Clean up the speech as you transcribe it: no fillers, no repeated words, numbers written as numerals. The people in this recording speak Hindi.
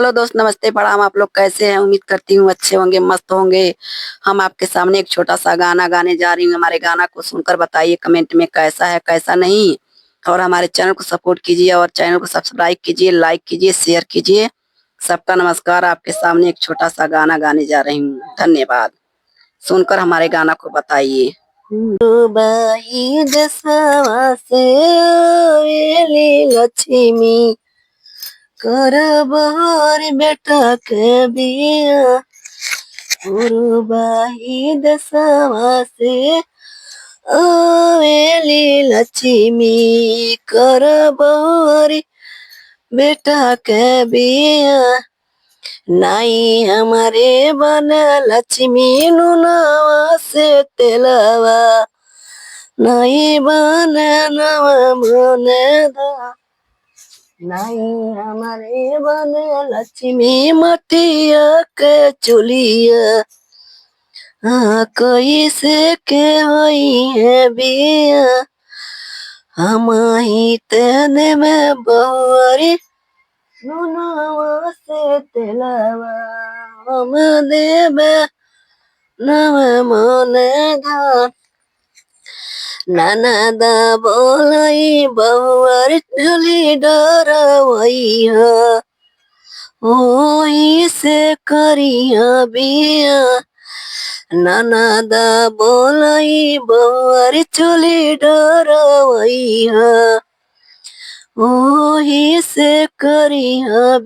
हेलो दोस्त, नमस्ते, प्रणाम। आप लोग कैसे हैं? उम्मीद करती हूँ अच्छे होंगे, मस्त होंगे। हम आपके सामने एक छोटा सा गाना गाने जा रही हूँ। हमारे गाना को सुनकर बताइए कमेंट में कैसा है कैसा नहीं। और हमारे चैनल को सपोर्ट कीजिए और चैनल को सब्सक्राइब कीजिए, लाइक कीजिए, शेयर कीजिए। सबका नमस्कार। आपके सामने एक छोटा सा गाना गाने जा रही हूँ। धन्यवाद। सुनकर हमारे गाना को बताइए। बाई दसवा से आवेली लक्ष्मी, करबर बेटा के बिया। गुरुबाई दसवा से आवेली लक्ष्मी, करबर बेटा के बिया। नाई हमारे बन लक्ष्मी नुनावा से तेलवा, नाई बन नवा मन दा। नहीं हमारे बन लक्ष्मी मटिया के चुलिया, कैसे के होई है बिया। हम ही तेने में बहुरी नुनावा से तेलवा, हम देवे नव मन धा। ननदा बोलाई बहुअर चली डरवई ह, ओही से करिया बिया। ननदा बोलाई बहुअर चली डरवई ह, ओही से करिया।